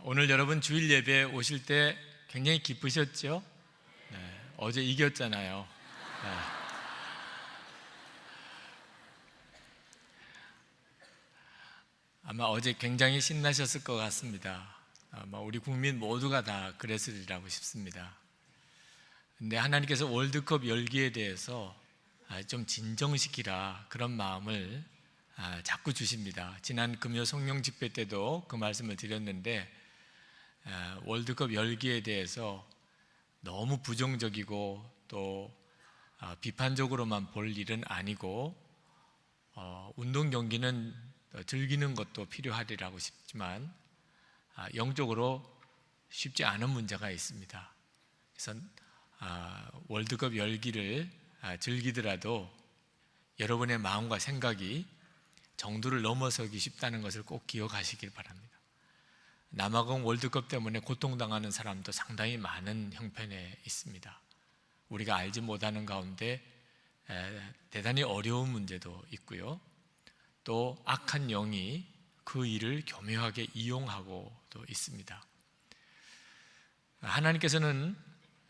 오늘 여러분 주일 예배 오실 때 굉장히 기쁘셨죠? 네, 어제 이겼잖아요. 네. 아마 어제 굉장히 신나셨을 것 같습니다. 아마 우리 국민 모두가 다 그랬으리라고 싶습니다. 근데 하나님께서 월드컵 열기에 대해서 좀 진정시키라 그런 마음을 자꾸 주십니다. 지난 금요 성령 집회 때도 그 말씀을 드렸는데 월드컵 열기에 대해서 너무 부정적이고 또 비판적으로만 볼 일은 아니고 운동 경기는 즐기는 것도 필요하리라고 싶지만 영적으로 쉽지 않은 문제가 있습니다. 그래서 월드컵 열기를 즐기더라도 여러분의 마음과 생각이 정도를 넘어서기 쉽다는 것을 꼭 기억하시길 바랍니다. 남아공 월드컵 때문에 고통당하는 사람도 상당히 많은 형편에 있습니다. 우리가 알지 못하는 가운데 대단히 어려운 문제도 있고요. 또 악한 영이 그 일을 교묘하게 이용하고도 있습니다. 하나님께서는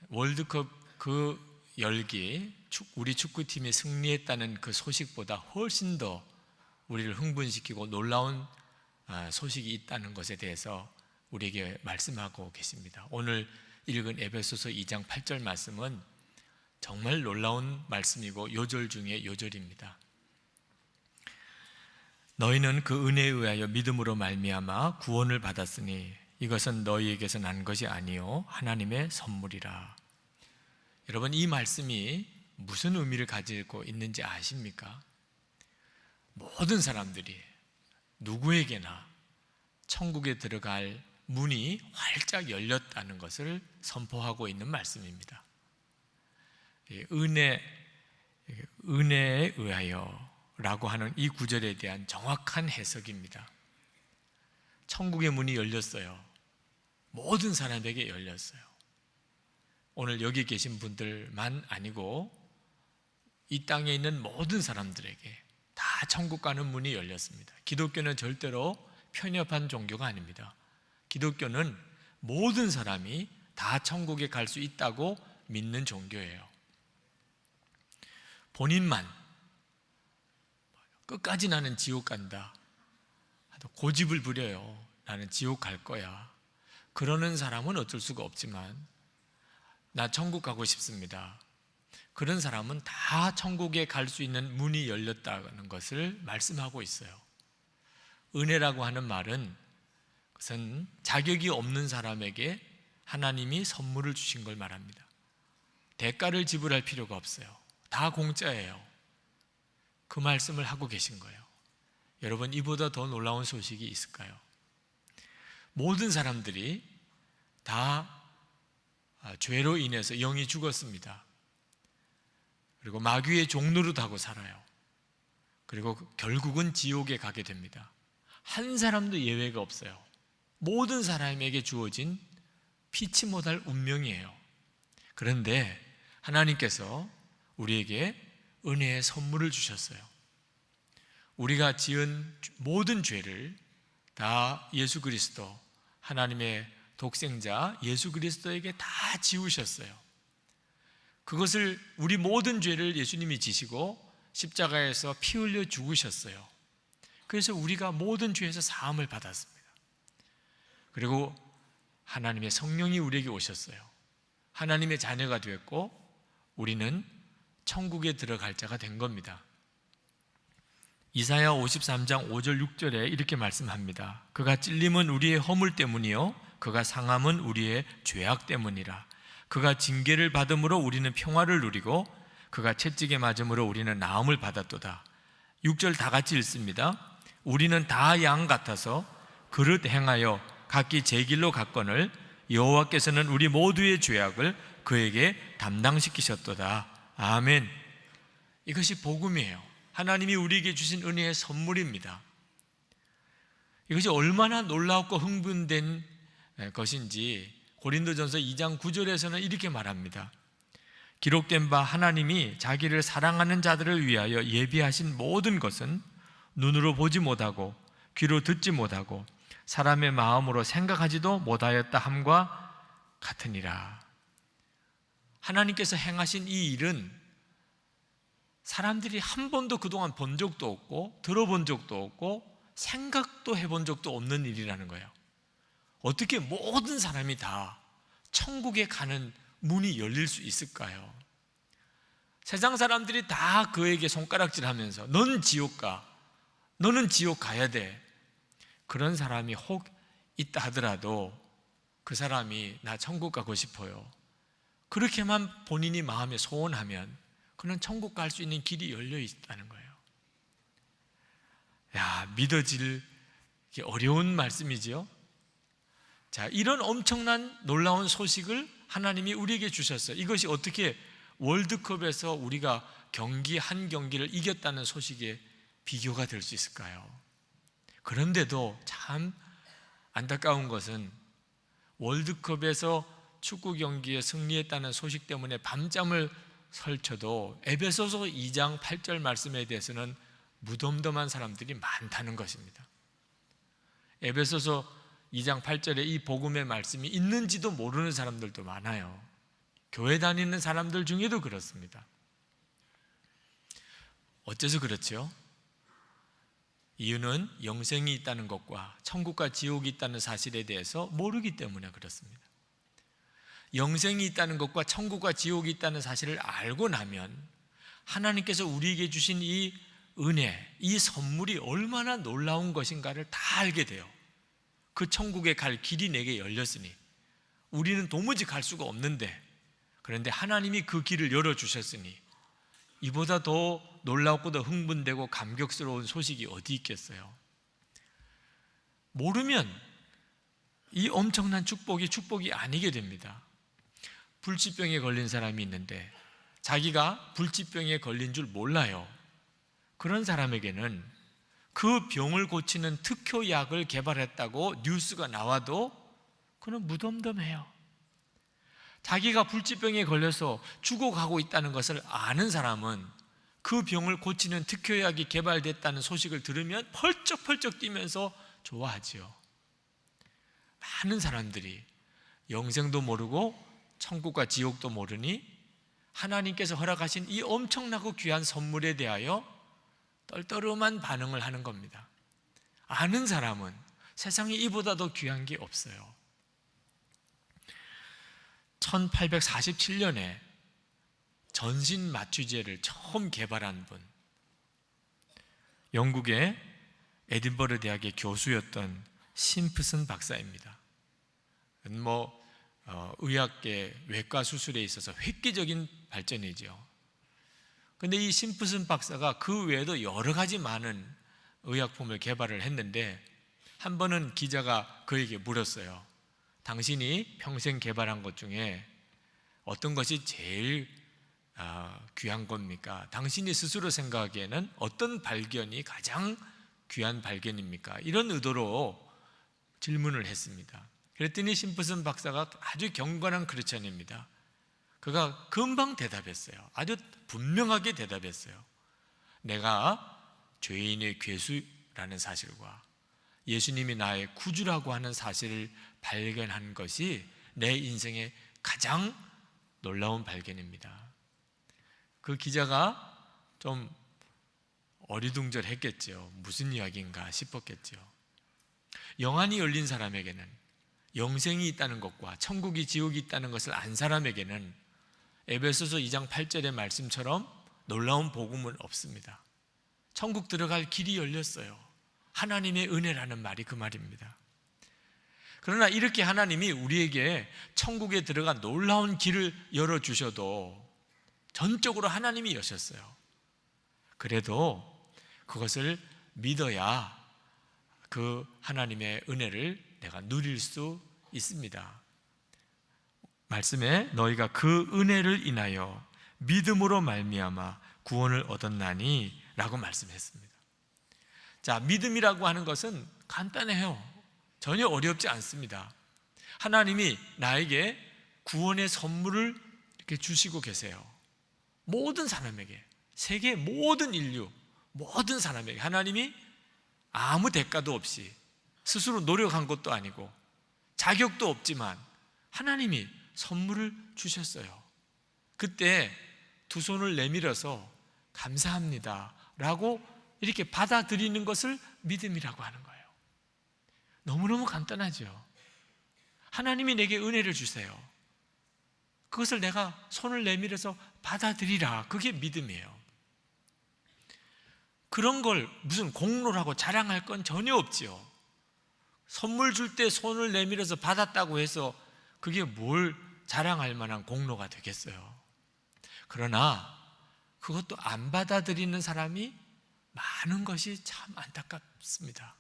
월드컵 그 열기, 우리 축구팀이 승리했다는 그 소식보다 훨씬 더 우리를 흥분시키고 놀라운 소식이 있다는 것에 대해서 우리에게 말씀하고 계십니다. 오늘 읽은 에베소서 2장 8절 말씀은 정말 놀라운 말씀이고 요절 중에 요절입니다. 너희는 그 은혜에 의하여 믿음으로 말미암아 구원을 받았으니 이것은 너희에게서 난 것이 아니요 하나님의 선물이라. 여러분, 이 말씀이 무슨 의미를 가지고 있는지 아십니까? 모든 사람들이 누구에게나 천국에 들어갈 문이 활짝 열렸다는 것을 선포하고 있는 말씀입니다. 은혜에 의하여 라고 하는 이 구절에 대한 정확한 해석입니다. 천국의 문이 열렸어요. 모든 사람에게 열렸어요. 오늘 여기 계신 분들만 아니고 이 땅에 있는 모든 사람들에게 다 천국 가는 문이 열렸습니다. 기독교는 절대로 편협한 종교가 아닙니다. 기독교는 모든 사람이 다 천국에 갈 수 있다고 믿는 종교예요. 본인만 끝까지 나는 지옥 간다, 고집을 부려요, 나는 지옥 갈 거야, 그러는 사람은 어쩔 수가 없지만 나 천국 가고 싶습니다, 그런 사람은 다 천국에 갈 수 있는 문이 열렸다는 것을 말씀하고 있어요. 은혜라고 하는 말은 그것은 자격이 없는 사람에게 하나님이 선물을 주신 걸 말합니다. 대가를 지불할 필요가 없어요. 다 공짜예요. 그 말씀을 하고 계신 거예요. 여러분, 이보다 더 놀라운 소식이 있을까요? 모든 사람들이 다 죄로 인해서 영이 죽었습니다. 그리고 마귀의 종노릇하고 살아요. 그리고 결국은 지옥에 가게 됩니다. 한 사람도 예외가 없어요. 모든 사람에게 주어진 피치 못할 운명이에요. 그런데 하나님께서 우리에게 은혜의 선물을 주셨어요. 우리가 지은 모든 죄를 다 예수 그리스도, 하나님의 독생자 예수 그리스도에게 다 지우셨어요. 그것을, 우리 모든 죄를 예수님이 지시고 십자가에서 피 흘려 죽으셨어요. 그래서 우리가 모든 죄에서 사함을 받았습니다. 그리고 하나님의 성령이 우리에게 오셨어요. 하나님의 자녀가 되었고 우리는 천국에 들어갈 자가 된 겁니다. 이사야 53장 5절 6절에 이렇게 말씀합니다. 그가 찔림은 우리의 허물 때문이요 그가 상함은 우리의 죄악 때문이라. 그가 징계를 받음으로 우리는 평화를 누리고 그가 채찍에 맞음으로 우리는 나음을 받았도다. 6절 다 같이 읽습니다. 우리는 다 양 같아서 그릇 행하여 각기 제 길로 갔거늘 여호와께서는 우리 모두의 죄악을 그에게 담당시키셨도다. 아멘. 이것이 복음이에요. 하나님이 우리에게 주신 은혜의 선물입니다. 이것이 얼마나 놀랍고 흥분된 것인지 고린도전서 2장 9절에서는 이렇게 말합니다. 기록된 바 하나님이 자기를 사랑하는 자들을 위하여 예비하신 모든 것은 눈으로 보지 못하고 귀로 듣지 못하고 사람의 마음으로 생각하지도 못하였다 함과 같으니라. 하나님께서 행하신 이 일은 사람들이 한 번도 그동안 본 적도 없고 들어본 적도 없고 생각도 해본 적도 없는 일이라는 거예요. 어떻게 모든 사람이 다 천국에 가는 문이 열릴 수 있을까요? 세상 사람들이 다 그에게 손가락질하면서 넌 지옥 가, 너는 지옥 가야 돼. 그런 사람이 혹 있다 하더라도 그 사람이 나 천국 가고 싶어요, 그렇게만 본인이 마음에 소원하면 그는 천국 갈 수 있는 길이 열려 있다는 거예요. 믿어질 어려운 말씀이지요. 자, 이런 엄청난 놀라운 소식을 하나님이 우리에게 주셨어요. 이것이 어떻게 월드컵에서 우리가 경기 한 경기를 이겼다는 소식에 비교가 될 수 있을까요? 그런데도 참 안타까운 것은 월드컵에서 축구 경기에 승리했다는 소식 때문에 밤잠을 설쳐도 에베소서 2장 8절 말씀에 대해서는 무덤덤한 사람들이 많다는 것입니다. 에베소서 2장 8절에 이 복음의 말씀이 있는지도 모르는 사람들도 많아요. 교회 다니는 사람들 중에도 그렇습니다. 어째서 그렇죠? 이유는 영생이 있다는 것과 천국과 지옥이 있다는 사실에 대해서 모르기 때문에 그렇습니다. 영생이 있다는 것과 천국과 지옥이 있다는 사실을 알고 나면 하나님께서 우리에게 주신 이 은혜, 이 선물이 얼마나 놀라운 것인가를 다 알게 돼요. 그 천국에 갈 길이 내게 열렸으니 우리는 도무지 갈 수가 없는데, 그런데 하나님이 그 길을 열어주셨으니 이보다 더 놀랍고 더 흥분되고 감격스러운 소식이 어디 있겠어요? 모르면 이 엄청난 축복이 아니게 됩니다. 불치병에 걸린 사람이 있는데 자기가 불치병에 걸린 줄 몰라요. 그런 사람에게는 그 병을 고치는 특효약을 개발했다고 뉴스가 나와도 그는 무덤덤해요. 자기가 불치병에 걸려서 죽어가고 있다는 것을 아는 사람은 그 병을 고치는 특효약이 개발됐다는 소식을 들으면 펄쩍펄쩍 뛰면서 좋아하지요. 많은 사람들이 영생도 모르고 천국과 지옥도 모르니 하나님께서 허락하신 이 엄청나고 귀한 선물에 대하여 떨떠름한 반응을 하는 겁니다. 아는 사람은 세상에 이보다 더 귀한 게 없어요. 1847년에 전신 마취제를 처음 개발한 분, 영국의 에딘버러 대학의 교수였던 심프슨 박사입니다. 의학계 외과 수술에 있어서 획기적인 발전이죠. 그런데 이 심프슨 박사가 그 외에도 여러 가지 많은 의약품을 개발을 했는데, 한 번은 기자가 그에게 물었어요. 당신이 평생 개발한 것 중에 어떤 것이 제일 귀한 겁니까? 당신이 스스로 생각하기에는 어떤 발견이 가장 귀한 발견입니까? 이런 의도로 질문을 했습니다. 그랬더니 심프슨 박사가 아주 경건한 크리스천입니다. 그가 금방 대답했어요. 아주 분명하게 대답했어요. 내가 죄인의 괴수라는 사실과 예수님이 나의 구주라고 하는 사실을 발견한 것이 내 인생의 가장 놀라운 발견입니다. 그 기자가 좀 어리둥절했겠죠. 무슨 이야기인가 싶었겠죠. 영안이 열린 사람에게는, 영생이 있다는 것과 천국이 지옥이 있다는 것을 안 사람에게는 에베소서 2장 8절의 말씀처럼 놀라운 복음은 없습니다. 천국 들어갈 길이 열렸어요. 하나님의 은혜라는 말이 그 말입니다. 그러나 이렇게 하나님이 우리에게 천국에 들어간 놀라운 길을 열어주셔도 전적으로 하나님이 여셨어요. 그래도 그것을 믿어야 그 하나님의 은혜를 내가 누릴 수 있습니다. 말씀에 너희가 그 은혜를 인하여 믿음으로 말미암아 구원을 얻었나니 라고 말씀했습니다. 자, 믿음이라고 하는 것은 간단해요. 전혀 어렵지 않습니다. 하나님이 나에게 구원의 선물을 이렇게 주시고 계세요. 모든 사람에게, 세계 모든 인류, 모든 사람에게 하나님이 아무 대가도 없이 스스로 노력한 것도 아니고 자격도 없지만 하나님이 선물을 주셨어요. 그때 두 손을 내밀어서 감사합니다 라고 이렇게 받아들이는 것을 믿음이라고 하는 거예요. 너무너무 간단하죠. 하나님이 내게 은혜를 주세요. 그것을 내가 손을 내밀어서 받아들이라. 그게 믿음이에요. 그런 걸 무슨 공로라고 자랑할 건 전혀 없지요. 선물 줄 때 손을 내밀어서 받았다고 해서 그게 뭘 자랑할 만한 공로가 되겠어요. 그러나 그것도 안 받아들이는 사람이 많은 것이 참 안타깝습니다.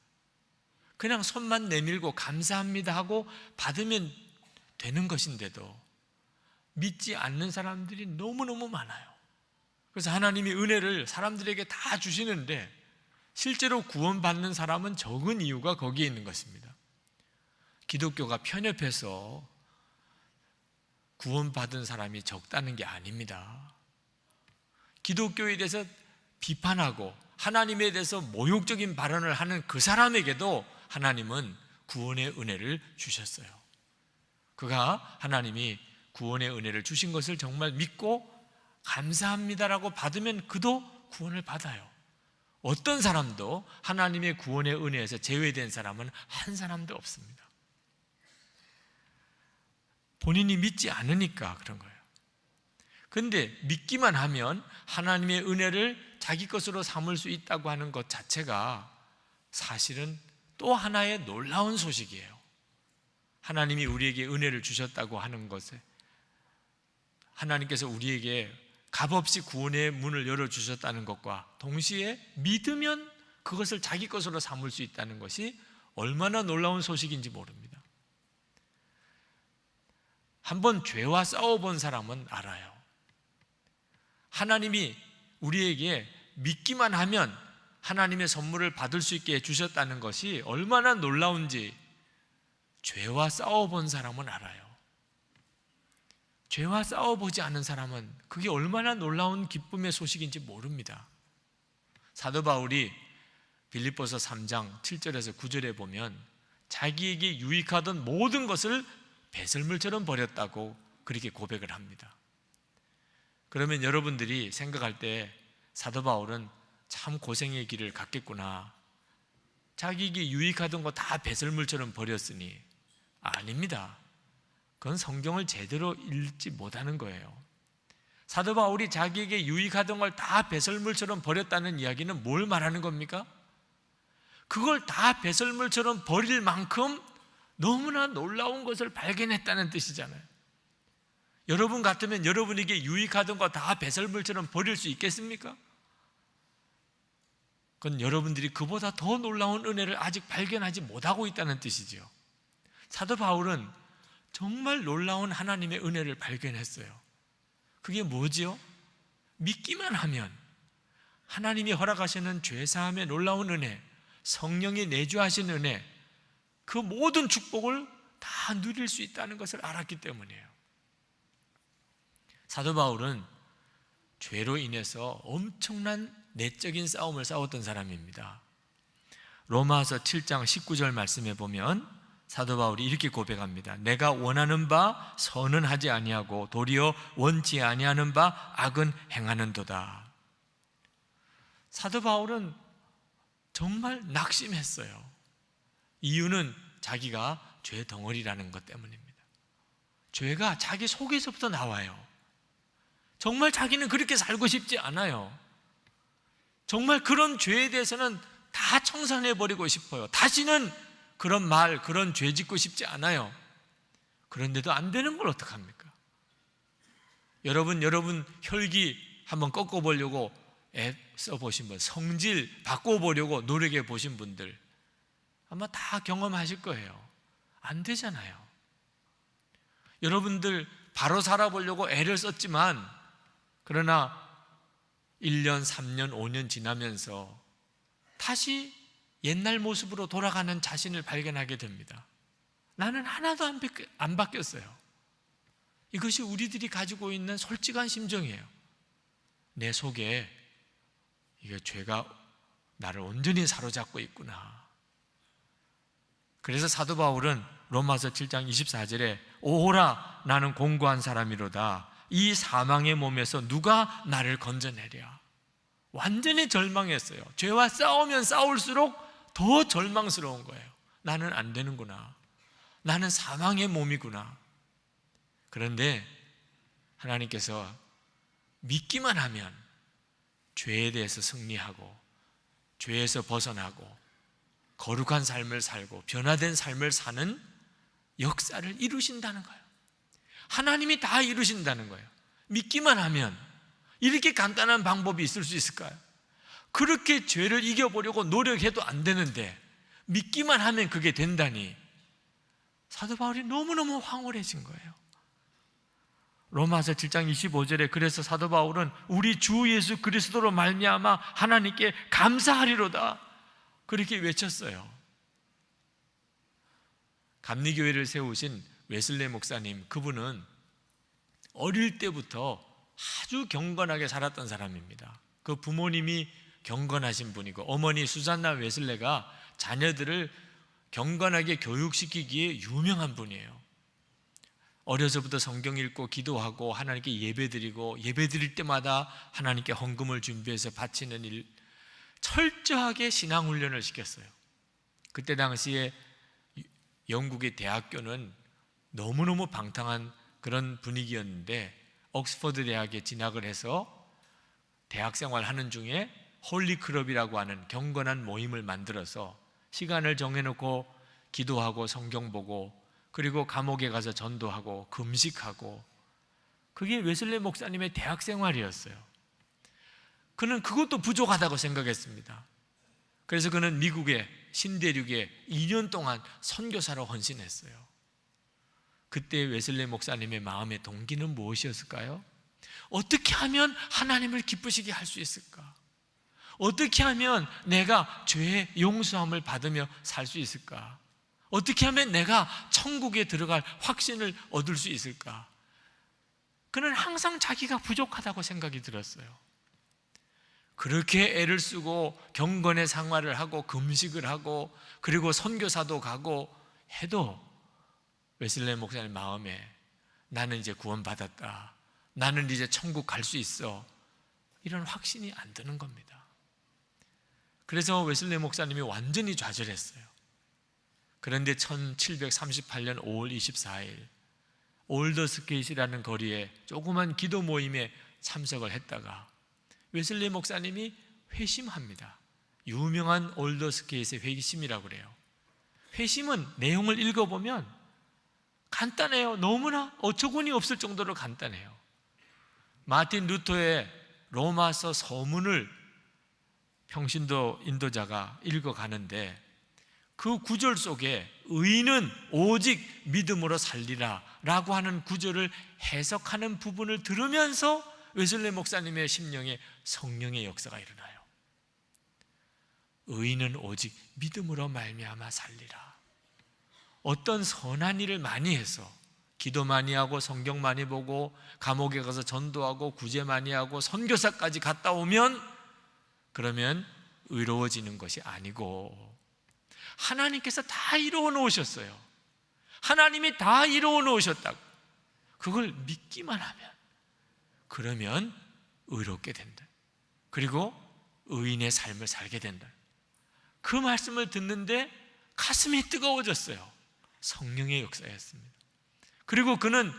그냥 손만 내밀고 감사합니다 하고 받으면 되는 것인데도 믿지 않는 사람들이 너무너무 많아요. 그래서 하나님이 은혜를 사람들에게 다 주시는데 실제로 구원받는 사람은 적은 이유가 거기에 있는 것입니다. 기독교가 편협해서 구원받은 사람이 적다는 게 아닙니다. 기독교에 대해서 비판하고 하나님에 대해서 모욕적인 발언을 하는 그 사람에게도 하나님은 구원의 은혜를 주셨어요. 그가 하나님이 구원의 은혜를 주신 것을 정말 믿고 감사합니다라고 받으면 그도 구원을 받아요. 어떤 사람도 하나님의 구원의 은혜에서 제외된 사람은 한 사람도 없습니다. 본인이 믿지 않으니까 그런 거예요. 그런데 믿기만 하면 하나님의 은혜를 자기 것으로 삼을 수 있다고 하는 것 자체가 사실은 또 하나의 놀라운 소식이에요. 하나님이 우리에게 은혜를 주셨다고 하는 것에 하나님께서 우리에게 값없이 구원의 문을 열어주셨다는 것과 동시에 믿으면 그것을 자기 것으로 삼을 수 있다는 것이 얼마나 놀라운 소식인지 모릅니다. 한번 죄와 싸워본 사람은 알아요. 하나님이 우리에게 믿기만 하면 하나님의 선물을 받을 수 있게 해주셨다는 것이 얼마나 놀라운지 죄와 싸워본 사람은 알아요. 죄와 싸워보지 않은 사람은 그게 얼마나 놀라운 기쁨의 소식인지 모릅니다. 사도 바울이 빌립보서 3장 7절에서 9절에 보면 자기에게 유익하던 모든 것을 배설물처럼 버렸다고 그렇게 고백을 합니다. 그러면 여러분들이 생각할 때 사도 바울은 참 고생의 길을 갔겠구나, 자기에게 유익하던 거 다 배설물처럼 버렸으니, 아닙니다. 그건 성경을 제대로 읽지 못하는 거예요. 사도 바울이 자기에게 유익하던 걸 다 배설물처럼 버렸다는 이야기는 뭘 말하는 겁니까? 그걸 다 배설물처럼 버릴 만큼 너무나 놀라운 것을 발견했다는 뜻이잖아요. 여러분 같으면 여러분에게 유익하던 거 다 배설물처럼 버릴 수 있겠습니까? 그건 여러분들이 그보다 더 놀라운 은혜를 아직 발견하지 못하고 있다는 뜻이지요. 사도 바울은 정말 놀라운 하나님의 은혜를 발견했어요. 그게 뭐지요? 믿기만 하면 하나님이 허락하시는 죄사함의 놀라운 은혜, 성령이 내주하신 은혜, 그 모든 축복을 다 누릴 수 있다는 것을 알았기 때문이에요. 사도 바울은 죄로 인해서 엄청난 내적인 싸움을 싸웠던 사람입니다. 로마서 7장 19절 말씀에 보면 사도 바울이 이렇게 고백합니다. 내가 원하는 바 선은 하지 아니하고 도리어 원치 아니하는 바 악은 행하는도다. 사도 바울은 정말 낙심했어요. 이유는 자기가 죄 덩어리라는 것 때문입니다. 죄가 자기 속에서부터 나와요. 정말 자기는 그렇게 살고 싶지 않아요. 정말 그런 죄에 대해서는 다 청산해버리고 싶어요. 다시는 그런 말, 그런 죄 짓고 싶지 않아요. 그런데도 안 되는 걸 어떡합니까? 여러분 혈기 한번 꺾어보려고 애써 보신 분, 성질 바꿔보려고 노력해 보신 분들 아마 다 경험하실 거예요. 안 되잖아요. 여러분들 바로 살아보려고 애를 썼지만 그러나 1년, 3년, 5년 지나면서 다시 옛날 모습으로 돌아가는 자신을 발견하게 됩니다. 나는 하나도 안 바뀌었어요. 이것이 우리들이 가지고 있는 솔직한 심정이에요. 내 속에 이게 죄가 나를 온전히 사로잡고 있구나. 그래서 사도 바울은 로마서 7장 24절에 오호라 나는 공고한 사람이로다. 이 사망의 몸에서 누가 나를 건져내랴. 완전히 절망했어요. 죄와 싸우면 싸울수록 더 절망스러운 거예요. 나는 안 되는구나. 나는 사망의 몸이구나. 그런데 하나님께서 믿기만 하면 죄에 대해서 승리하고 죄에서 벗어나고 거룩한 삶을 살고 변화된 삶을 사는 역사를 이루신다는 거예요. 하나님이 다 이루신다는 거예요. 믿기만 하면. 이렇게 간단한 방법이 있을 수 있을까요? 그렇게 죄를 이겨보려고 노력해도 안 되는데 믿기만 하면 그게 된다니. 사도 바울이 너무너무 황홀해진 거예요. 로마서 7장 25절에 그래서 사도 바울은 우리 주 예수 그리스도로 말미암아 하나님께 감사하리로다 그렇게 외쳤어요. 감리교회를 세우신 웨슬레 목사님, 그분은 어릴 때부터 아주 경건하게 살았던 사람입니다. 그 부모님이 경건하신 분이고 어머니 수잔나 웨슬레가 자녀들을 경건하게 교육시키기에 유명한 분이에요. 어려서부터 성경 읽고 기도하고 하나님께 예배드리고 예배드릴 때마다 하나님께 헌금을 준비해서 바치는 일, 철저하게 신앙훈련을 시켰어요. 그때 당시에 영국의 대학교는 너무너무 방탕한 그런 분위기였는데 옥스퍼드 대학에 진학을 해서 대학생활 하는 중에 홀리클럽이라고 하는 경건한 모임을 만들어서 시간을 정해놓고 기도하고 성경 보고 그리고 감옥에 가서 전도하고 금식하고, 그게 웨슬레 목사님의 대학생활이었어요. 그는 그것도 부족하다고 생각했습니다. 그래서 그는 미국의 신대륙에 2년 동안 선교사로 헌신했어요. 그때 웨슬레 목사님의 마음의 동기는 무엇이었을까요? 어떻게 하면 하나님을 기쁘시게 할 수 있을까? 어떻게 하면 내가 죄의 용서함을 받으며 살 수 있을까? 어떻게 하면 내가 천국에 들어갈 확신을 얻을 수 있을까? 그는 항상 자기가 부족하다고 생각이 들었어요. 그렇게 애를 쓰고 경건의 생활을 하고 금식을 하고 그리고 선교사도 가고 해도 웨슬레 목사님 마음에 나는 이제 구원받았다, 나는 이제 천국 갈 수 있어, 이런 확신이 안 드는 겁니다. 그래서 웨슬레 목사님이 완전히 좌절했어요. 그런데 1738년 5월 24일 올더스케이트라는 거리에 조그만 기도 모임에 참석을 했다가 웨슬레 목사님이 회심합니다. 유명한 올더스케이트의 회심이라고 그래요. 회심은 내용을 읽어보면 간단해요. 너무나 어처구니 없을 정도로 간단해요. 마틴 루터의 로마서 서문을 평신도 인도자가 읽어가는데 그 구절 속에 의인은 오직 믿음으로 살리라 라고 하는 구절을 해석하는 부분을 들으면서 웨슬레 목사님의 심령에 성령의 역사가 일어나요. 의인은 오직 믿음으로 말미암아 살리라. 어떤 선한 일을 많이 해서 기도 많이 하고 성경 많이 보고 감옥에 가서 전도하고 구제 많이 하고 선교사까지 갔다 오면 그러면 의로워지는 것이 아니고 하나님께서 다 이루어 놓으셨어요. 하나님이 다 이루어 놓으셨다고. 그걸 믿기만 하면 그러면 의롭게 된다. 그리고 의인의 삶을 살게 된다. 그 말씀을 듣는데 가슴이 뜨거워졌어요. 성령의 역사였습니다. 그리고 그는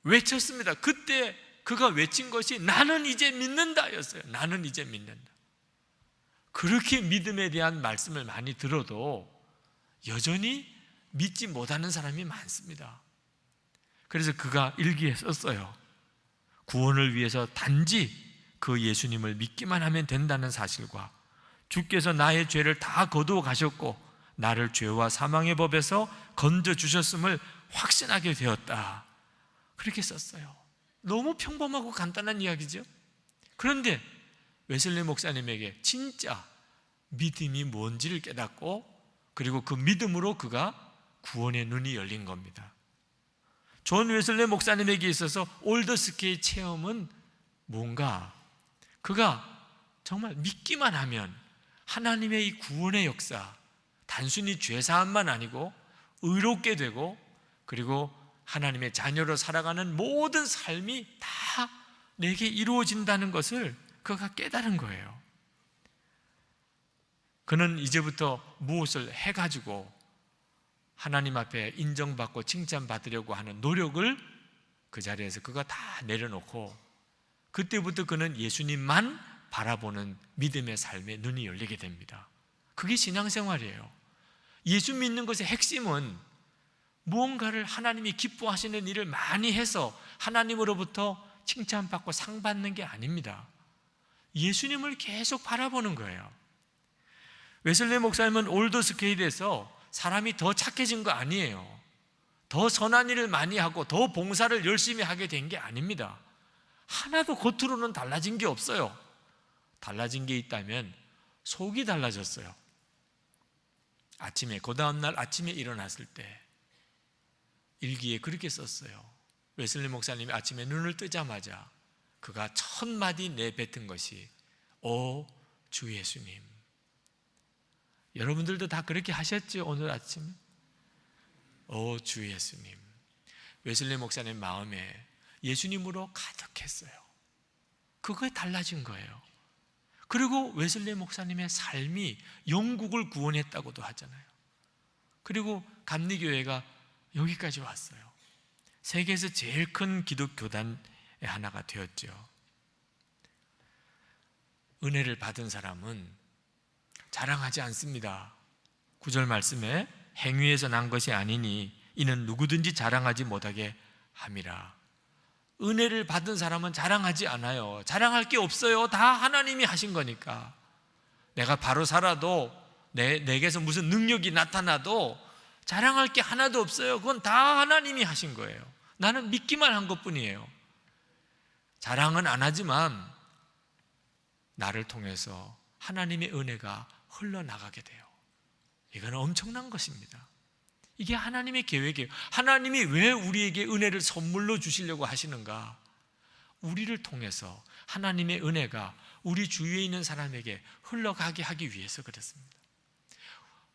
외쳤습니다. 그때 그가 외친 것이 나는 이제 믿는다 였어요. 나는 이제 믿는다. 그렇게 믿음에 대한 말씀을 많이 들어도 여전히 믿지 못하는 사람이 많습니다. 그래서 그가 일기에 썼어요. 구원을 위해서 단지 그 예수님을 믿기만 하면 된다는 사실과 주께서 나의 죄를 다 거두어 가셨고 나를 죄와 사망의 법에서 건져주셨음을 확신하게 되었다. 그렇게 썼어요. 너무 평범하고 간단한 이야기죠. 그런데 웨슬레 목사님에게 진짜 믿음이 뭔지를 깨닫고 그리고 그 믿음으로 그가 구원의 눈이 열린 겁니다. 존 웨슬레 목사님에게 있어서 올더스케이 체험은 뭔가 그가 정말 믿기만 하면 하나님의 이 구원의 역사, 단순히 죄사함만 아니고 의롭게 되고 그리고 하나님의 자녀로 살아가는 모든 삶이 다 내게 이루어진다는 것을 그가 깨달은 거예요. 그는 이제부터 무엇을 해가지고 하나님 앞에 인정받고 칭찬받으려고 하는 노력을 그 자리에서 그가 다 내려놓고 그때부터 그는 예수님만 바라보는 믿음의 삶에 눈이 열리게 됩니다. 그게 신앙생활이에요. 예수 믿는 것의 핵심은 무언가를 하나님이 기뻐하시는 일을 많이 해서 하나님으로부터 칭찬받고 상 받는 게 아닙니다. 예수님을 계속 바라보는 거예요. 웨슬리 목사님은 올더 스케일에서 사람이 더 착해진 거 아니에요. 더 선한 일을 많이 하고 더 봉사를 열심히 하게 된 게 아닙니다. 하나도 겉으로는 달라진 게 없어요. 달라진 게 있다면 속이 달라졌어요. 아침에, 그 다음날 아침에 일어났을 때 일기에 그렇게 썼어요. 웨슬리 목사님이 아침에 눈을 뜨자마자 그가 첫 마디 내뱉은 것이 오 주 예수님. 여러분들도 다 그렇게 하셨죠? 오늘 아침에 오 주 예수님. 웨슬리 목사님 마음에 예수님으로 가득했어요. 그거에 달라진 거예요. 그리고 웨슬리 목사님의 삶이 영국을 구원했다고도 하잖아요. 그리고 감리교회가 여기까지 왔어요. 세계에서 제일 큰 기독교단의 하나가 되었죠. 은혜를 받은 사람은 자랑하지 않습니다. 9절 말씀에 행위에서 난 것이 아니니 이는 누구든지 자랑하지 못하게 함이라. 은혜를 받은 사람은 자랑하지 않아요. 자랑할 게 없어요. 다 하나님이 하신 거니까. 내가 바로 살아도 내게서 무슨 능력이 나타나도 자랑할 게 하나도 없어요. 그건 다 하나님이 하신 거예요. 나는 믿기만 한 것뿐이에요. 자랑은 안 하지만 나를 통해서 하나님의 은혜가 흘러나가게 돼요. 이건 엄청난 것입니다. 이게 하나님의 계획이에요. 하나님이 왜 우리에게 은혜를 선물로 주시려고 하시는가? 우리를 통해서 하나님의 은혜가 우리 주위에 있는 사람에게 흘러가게 하기 위해서 그렇습니다.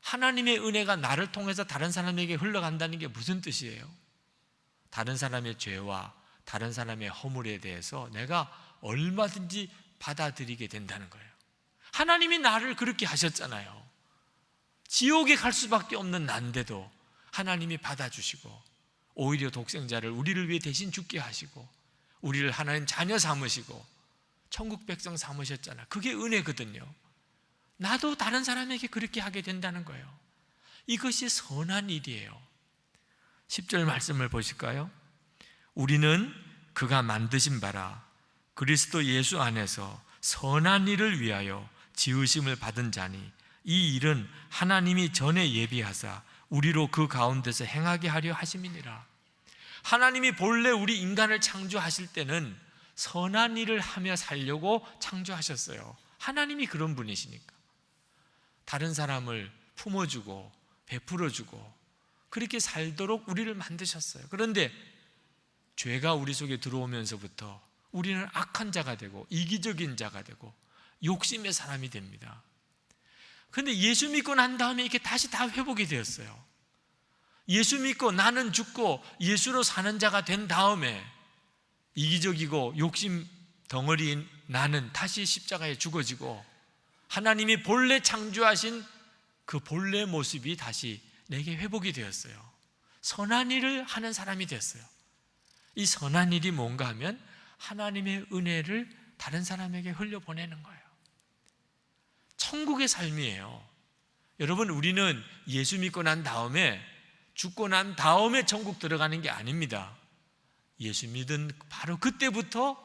하나님의 은혜가 나를 통해서 다른 사람에게 흘러간다는 게 무슨 뜻이에요? 다른 사람의 죄와 다른 사람의 허물에 대해서 내가 얼마든지 받아들이게 된다는 거예요. 하나님이 나를 그렇게 하셨잖아요. 지옥에 갈 수밖에 없는 난데도 하나님이 받아주시고 오히려 독생자를 우리를 위해 대신 죽게 하시고 우리를 하나님 자녀 삼으시고 천국 백성 삼으셨잖아요. 그게 은혜거든요. 나도 다른 사람에게 그렇게 하게 된다는 거예요. 이것이 선한 일이에요. 10절 말씀을 보실까요? 우리는 그가 만드신 바라 그리스도 예수 안에서 선한 일을 위하여 지으심을 받은 자니 이 일은 하나님이 전에 예비하사 우리로 그 가운데서 행하게 하려 하심이니라. 하나님이 본래 우리 인간을 창조하실 때는 선한 일을 하며 살려고 창조하셨어요. 하나님이 그런 분이시니까. 다른 사람을 품어주고 베풀어주고 그렇게 살도록 우리를 만드셨어요. 그런데 죄가 우리 속에 들어오면서부터 우리는 악한 자가 되고 이기적인 자가 되고 욕심의 사람이 됩니다. 그런데 예수 믿고 난 다음에 이게 다시 다 회복이 되었어요. 예수 믿고 나는 죽고 예수로 사는 자가 된 다음에 이기적이고 욕심 덩어리인 나는 다시 십자가에 죽어지고 하나님이 본래 창조하신 그 본래 모습이 다시 내게 회복이 되었어요. 선한 일을 하는 사람이 됐어요. 이 선한 일이 뭔가 하면 하나님의 은혜를 다른 사람에게 흘려보내는 거예요. 천국의 삶이에요. 여러분, 우리는 예수 믿고 난 다음에 죽고 난 다음에 천국 들어가는 게 아닙니다. 예수 믿은 바로 그때부터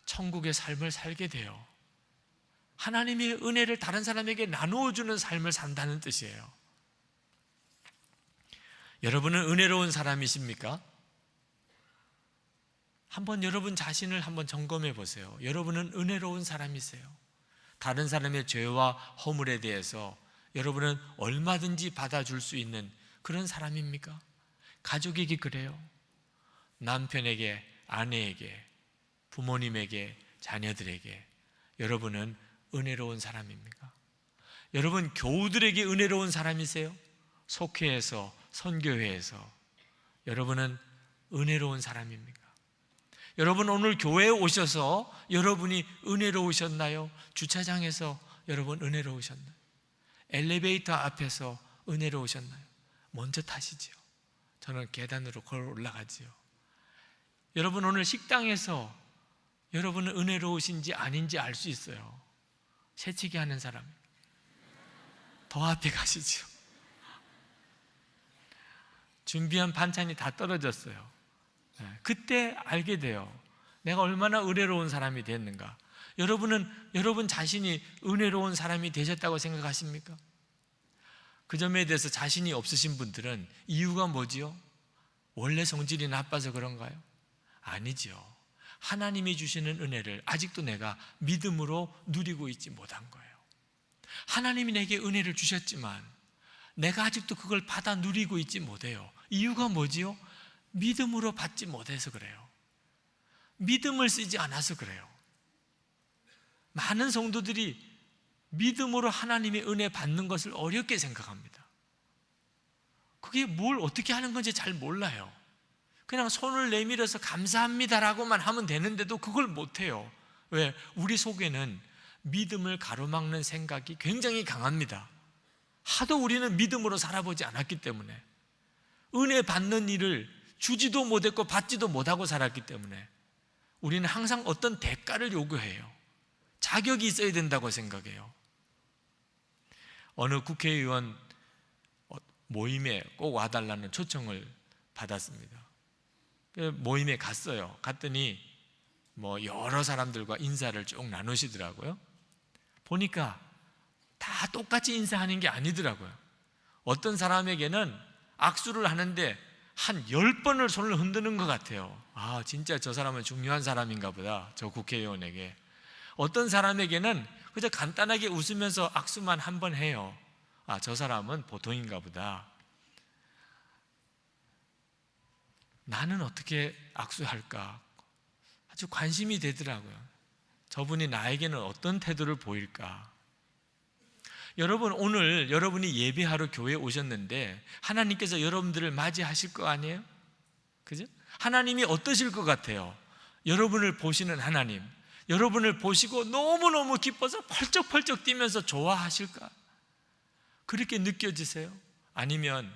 천국의 삶을 살게 돼요. 하나님의 은혜를 다른 사람에게 나누어주는 삶을 산다는 뜻이에요. 여러분은 은혜로운 사람이십니까? 한번 여러분 자신을 한번 점검해 보세요. 여러분은 은혜로운 사람이세요? 다른 사람의 죄와 허물에 대해서 여러분은 얼마든지 받아줄 수 있는 그런 사람입니까? 가족에게 그래요. 남편에게, 아내에게, 부모님에게, 자녀들에게 여러분은 은혜로운 사람입니까? 여러분 교우들에게 은혜로운 사람이세요? 속회에서, 선교회에서 여러분은 은혜로운 사람입니까? 여러분 오늘 교회에 오셔서 여러분이 은혜로우셨나요? 주차장에서 여러분 은혜로우셨나요? 엘리베이터 앞에서 은혜로우셨나요? 먼저 타시지요. 저는 계단으로 걸어 올라가지요. 여러분 오늘 식당에서 여러분은 은혜로우신지 아닌지 알 수 있어요. 새치기 하는 사람 더 앞에 가시지요. 준비한 반찬이 다 떨어졌어요. 그때 알게 돼요. 내가 얼마나 은혜로운 사람이 됐는가. 여러분은 여러분 자신이 은혜로운 사람이 되셨다고 생각하십니까? 그 점에 대해서 자신이 없으신 분들은 이유가 뭐지요? 원래 성질이 나빠서 그런가요? 아니지요. 하나님이 주시는 은혜를 아직도 내가 믿음으로 누리고 있지 못한 거예요. 하나님이 내게 은혜를 주셨지만 내가 아직도 그걸 받아 누리고 있지 못해요. 이유가 뭐지요? 믿음으로 받지 못해서 그래요. 믿음을 쓰지 않아서 그래요. 많은 성도들이 믿음으로 하나님의 은혜 받는 것을 어렵게 생각합니다. 그게 뭘 어떻게 하는 건지 잘 몰라요. 그냥 손을 내밀어서 감사합니다라고만 하면 되는데도 그걸 못해요. 왜? 우리 속에는 믿음을 가로막는 생각이 굉장히 강합니다. 하도 우리는 믿음으로 살아보지 않았기 때문에, 은혜 받는 일을 주지도 못했고 받지도 못하고 살았기 때문에 우리는 항상 어떤 대가를 요구해요. 자격이 있어야 된다고 생각해요. 어느 국회의원 모임에 꼭 와달라는 초청을 받았습니다. 모임에 갔어요. 갔더니 여러 사람들과 인사를 쭉 나누시더라고요. 보니까 다 똑같이 인사하는 게 아니더라고요. 어떤 사람에게는 악수를 하는데 한 10번을 손을 흔드는 것 같아요. 아, 진짜 저 사람은 중요한 사람인가 보다, 저 국회의원에게. 어떤 사람에게는 그저 간단하게 웃으면서 악수만 한 번 해요. 아, 저 사람은 보통인가 보다. 나는 어떻게 악수할까? 아주 관심이 되더라고요. 저분이 나에게는 어떤 태도를 보일까? 여러분, 오늘 여러분이 예배하러 교회에 오셨는데 하나님께서 여러분들을 맞이하실 거 아니에요? 그죠? 하나님이 어떠실 것 같아요? 여러분을 보시는 하나님, 여러분을 보시고 너무너무 기뻐서 펄쩍펄쩍 뛰면서 좋아하실까? 그렇게 느껴지세요? 아니면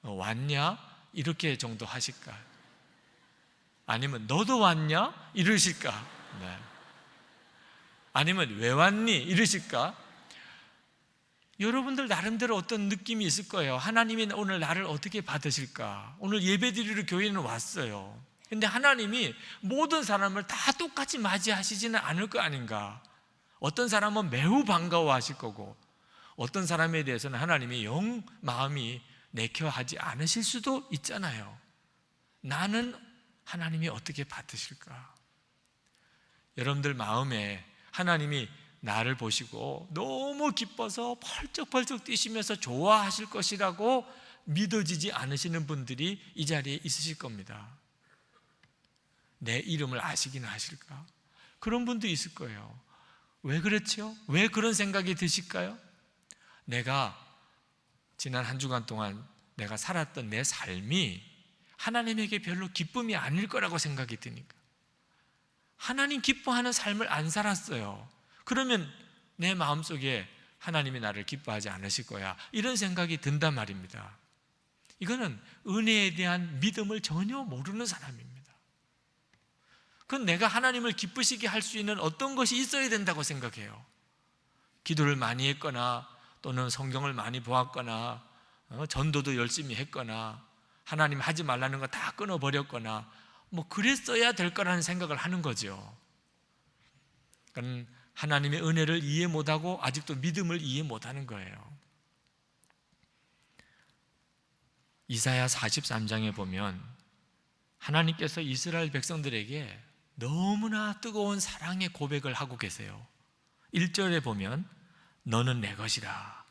왔냐? 이렇게 정도 하실까? 아니면 너도 왔냐? 이러실까? 네. 아니면 왜 왔니? 이러실까? 여러분들 나름대로 어떤 느낌이 있을 거예요. 하나님이 오늘 나를 어떻게 받으실까? 오늘 예배드리러 교회는 왔어요. 근데 하나님이 모든 사람을 다 똑같이 맞이하시지는 않을 거 아닌가? 어떤 사람은 매우 반가워하실 거고, 어떤 사람에 대해서는 하나님이 영 마음이 내켜하지 않으실 수도 있잖아요. 나는 하나님이 어떻게 받으실까? 여러분들 마음에 하나님이 나를 보시고 너무 기뻐서 펄쩍펄쩍 뛰시면서 좋아하실 것이라고 믿어지지 않으시는 분들이 이 자리에 있으실 겁니다. 내 이름을 아시기는 하실까? 그런 분도 있을 거예요. 왜 그렇죠? 왜 그런 생각이 드실까요? 내가 지난 한 주간 동안 내가 살았던 내 삶이 하나님에게 별로 기쁨이 아닐 거라고 생각이 드니까, 하나님 기뻐하는 삶을 안 살았어요. 그러면 내 마음속에 하나님이 나를 기뻐하지 않으실 거야, 이런 생각이 든단 말입니다. 이거는 은혜에 대한 믿음을 전혀 모르는 사람입니다. 그건 내가 하나님을 기쁘시게 할 수 있는 어떤 것이 있어야 된다고 생각해요. 기도를 많이 했거나, 또는 성경을 많이 보았거나, 전도도 열심히 했거나, 하나님 하지 말라는 거 다 끊어버렸거나, 그랬어야 될 거라는 생각을 하는 거죠. 그러니까 하나님의 은혜를 이해 못하고 아직도 믿음을 이해 못하는 거예요. 이사야 43장에 보면 하나님께서 이스라엘 백성들에게 너무나 뜨거운 사랑의 고백을 하고 계세요. 1절에 보면 너는 내 것이라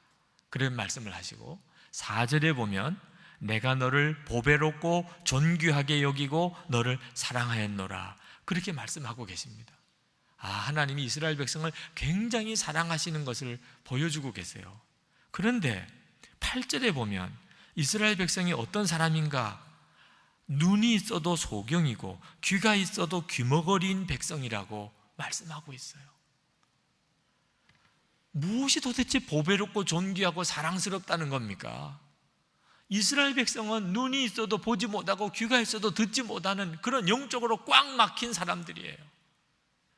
그런 말씀을 하시고, 4절에 보면 내가 너를 보배롭고 존귀하게 여기고 너를 사랑하였노라, 그렇게 말씀하고 계십니다. 하나님이 이스라엘 백성을 굉장히 사랑하시는 것을 보여주고 계세요. 그런데 8절에 보면 이스라엘 백성이 어떤 사람인가? 눈이 있어도 소경이고 귀가 있어도 귀머거리인 백성이라고 말씀하고 있어요. 무엇이 도대체 보배롭고 존귀하고 사랑스럽다는 겁니까? 이스라엘 백성은 눈이 있어도 보지 못하고 귀가 있어도 듣지 못하는 그런 영적으로 꽉 막힌 사람들이에요.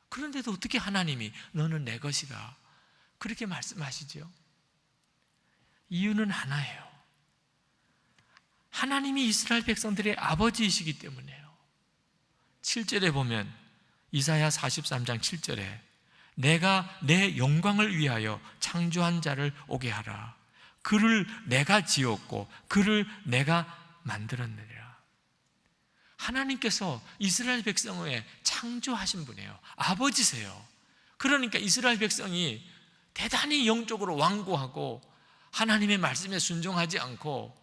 그런데도 어떻게 하나님이 너는 내 것이다 그렇게 말씀하시죠? 이유는 하나예요. 하나님이 이스라엘 백성들의 아버지이시기 때문에요. 7절에 보면 이사야 43장 7절에 내가 내 영광을 위하여 창조한 자를 오게 하라. 그를 내가 지었고 그를 내가 만들었느니라. 하나님께서 이스라엘 백성을 창조하신 분이에요. 아버지세요. 그러니까 이스라엘 백성이 대단히 영적으로 완고하고 하나님의 말씀에 순종하지 않고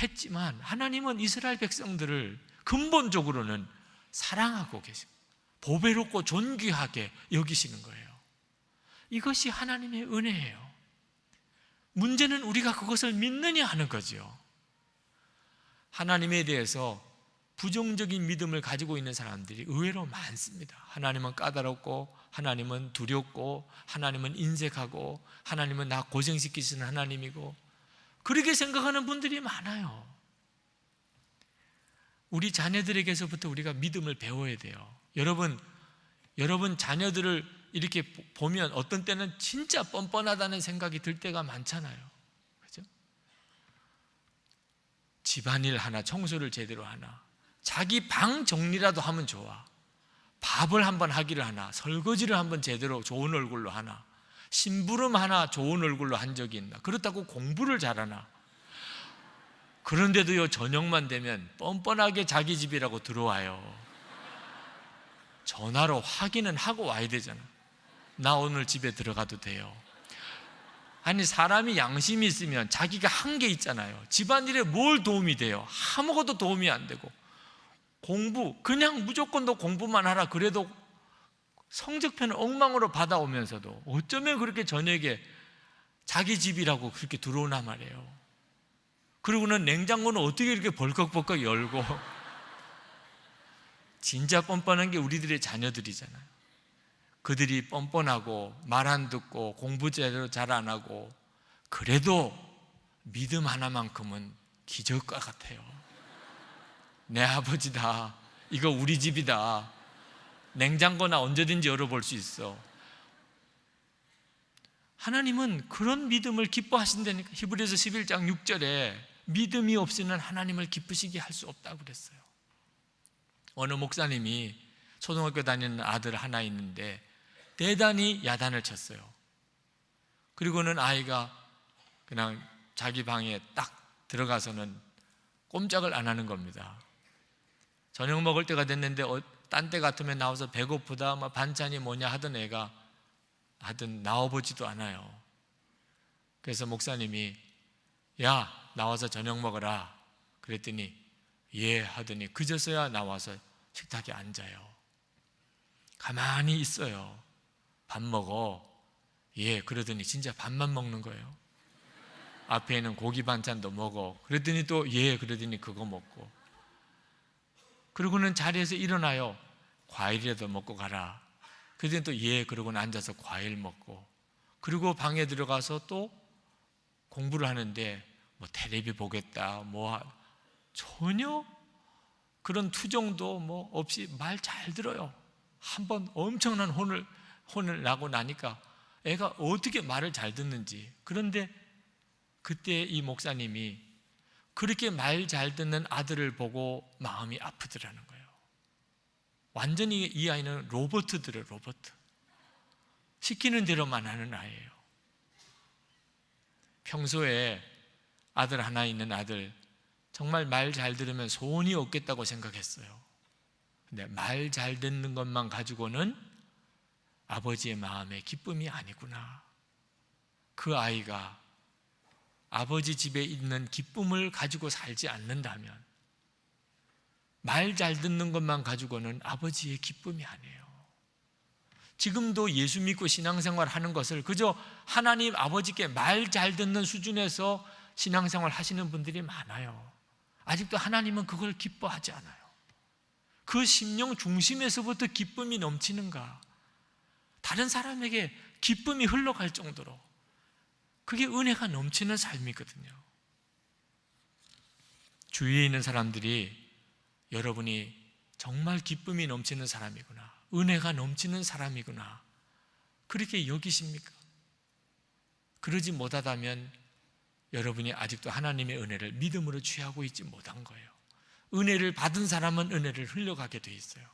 했지만 하나님은 이스라엘 백성들을 근본적으로는 사랑하고 계십니다. 보배롭고 존귀하게 여기시는 거예요. 이것이 하나님의 은혜예요. 문제는 우리가 그것을 믿느냐 하는 거죠. 하나님에 대해서 부정적인 믿음을 가지고 있는 사람들이 의외로 많습니다. 하나님은 까다롭고 하나님은 두렵고 하나님은 인색하고 하나님은 나 고생시키시는 하나님이고 그렇게 생각하는 분들이 많아요. 우리 자녀들에게서부터 우리가 믿음을 배워야 돼요. 여러분 자녀들을 이렇게 보면 어떤 때는 진짜 뻔뻔하다는 생각이 들 때가 많잖아요. 그죠? 집안일 하나, 청소를 제대로 하나, 자기 방 정리라도 하면 좋아. 밥을 한번 하기를 하나, 설거지를 한번 제대로 좋은 얼굴로 하나, 심부름 하나 좋은 얼굴로 한 적이 있나, 그렇다고 공부를 잘하나. 그런데도요, 저녁만 되면 뻔뻔하게 자기 집이라고 들어와요. 전화로 확인은 하고 와야 되잖아. 나 오늘 집에 들어가도 돼요. 아니, 사람이 양심이 있으면 자기가 한 게 있잖아요. 집안일에 뭘 도움이 돼요? 아무것도 도움이 안 되고. 공부, 그냥 무조건 너 공부만 하라 그래도 성적표는 엉망으로 받아오면서도 어쩌면 그렇게 저녁에 자기 집이라고 그렇게 들어오나 말이에요. 그리고는 냉장고는 어떻게 이렇게 벌컥벌컥 열고. 진짜 뻔뻔한 게 우리들의 자녀들이잖아요. 그들이 뻔뻔하고 말 안 듣고 공부 제대로 잘 안 하고 그래도 믿음 하나만큼은 기적과 같아요. 내 아버지다. 이거 우리 집이다. 냉장고나 언제든지 열어볼 수 있어. 하나님은 그런 믿음을 기뻐하신다니까. 히브리서 11장 6절에 믿음이 없이는 하나님을 기쁘시게 할 수 없다고 그랬어요. 어느 목사님이 초등학교 다니는 아들 하나 있는데 대단히 야단을 쳤어요. 그리고는 아이가 그냥 자기 방에 딱 들어가서는 꼼짝을 안 하는 겁니다. 저녁 먹을 때가 됐는데 딴 때 같으면 나와서 배고프다, 반찬이 뭐냐 하던 애가 하여튼 나와보지도 않아요. 그래서 목사님이 야, 나와서 저녁 먹어라 그랬더니 예 하더니 그제서야 나와서 식탁에 앉아요. 가만히 있어요. 밥 먹어. 예 그러더니 진짜 밥만 먹는 거예요. 앞에 있는 고기 반찬도 먹어. 그랬더니 또 예 그러더니 그거 먹고. 그러고는 자리에서 일어나요. 과일이라도 먹고 가라. 그랬더니 또 예 그러고는 앉아서 과일 먹고. 그리고 방에 들어가서 또 공부를 하는데 텔레비 보겠다 전혀 그런 투정도 없이 말 잘 들어요. 한번 엄청난 혼을 나고 나니까 애가 어떻게 말을 잘 듣는지. 그런데 그때 이 목사님이 그렇게 말 잘 듣는 아들을 보고 마음이 아프더라는 거예요. 완전히 이 아이는 로봇들이에요. 로봇. 시키는 대로만 하는 아이예요. 평소에 아들 하나 있는 아들 정말 말 잘 들으면 소원이 없겠다고 생각했어요. 근데 말 잘 듣는 것만 가지고는 아버지의 마음에 기쁨이 아니구나. 그 아이가 아버지 집에 있는 기쁨을 가지고 살지 않는다면 말 잘 듣는 것만 가지고는 아버지의 기쁨이 아니에요. 지금도 예수 믿고 신앙생활 하는 것을 그저 하나님 아버지께 말 잘 듣는 수준에서 신앙생활 하시는 분들이 많아요. 아직도 하나님은 그걸 기뻐하지 않아요. 그 심령 중심에서부터 기쁨이 넘치는가? 다른 사람에게 기쁨이 흘러갈 정도로 그게 은혜가 넘치는 삶이거든요. 주위에 있는 사람들이 여러분이 정말 기쁨이 넘치는 사람이구나, 은혜가 넘치는 사람이구나, 그렇게 여기십니까? 그러지 못하다면 여러분이 아직도 하나님의 은혜를 믿음으로 취하고 있지 못한 거예요. 은혜를 받은 사람은 은혜를 흘려가게 돼 있어요.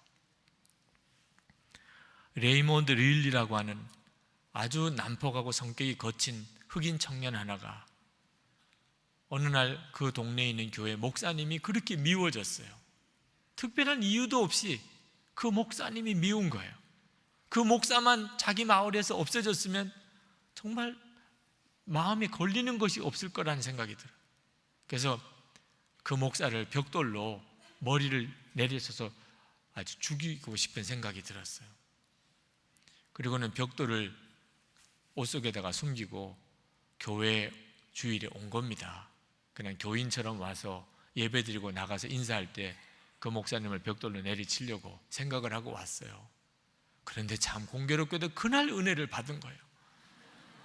레이몬드 릴리라고 하는 아주 난폭하고 성격이 거친 흑인 청년 하나가 어느 날 그 동네에 있는 교회 목사님이 그렇게 미워졌어요. 특별한 이유도 없이 그 목사님이 미운 거예요. 그 목사만 자기 마을에서 없어졌으면 정말 마음에 걸리는 것이 없을 거라는 생각이 들어요. 그래서 그 목사를 벽돌로 머리를 내리쳐서 아주 죽이고 싶은 생각이 들었어요. 그리고는 벽돌을 옷 속에다가 숨기고 교회 주일에 온 겁니다. 그냥 교인처럼 와서 예배드리고 나가서 인사할 때 그 목사님을 벽돌로 내리치려고 생각을 하고 왔어요. 그런데 참 공교롭게도 그날 은혜를 받은 거예요.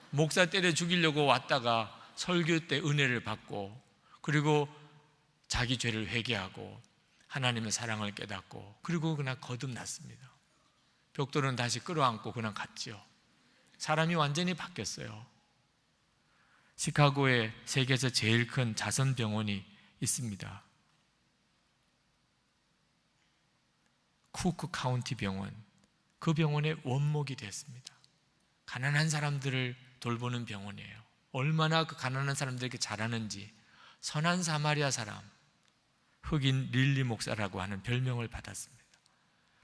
목사 때려 죽이려고 왔다가 설교 때 은혜를 받고, 그리고 자기 죄를 회개하고 하나님의 사랑을 깨닫고, 그리고 그냥 거듭났습니다. 벽돌은 다시 끌어안고 그냥 갔지요. 사람이 완전히 바뀌었어요. 시카고에 세계에서 제일 큰 자선병원이 있습니다. 쿠크 카운티 병원. 그 병원의 원목이 됐습니다. 가난한 사람들을 돌보는 병원이에요. 얼마나 그 가난한 사람들에게 잘하는지 선한 사마리아 사람, 흑인 릴리 목사라고 하는 별명을 받았습니다.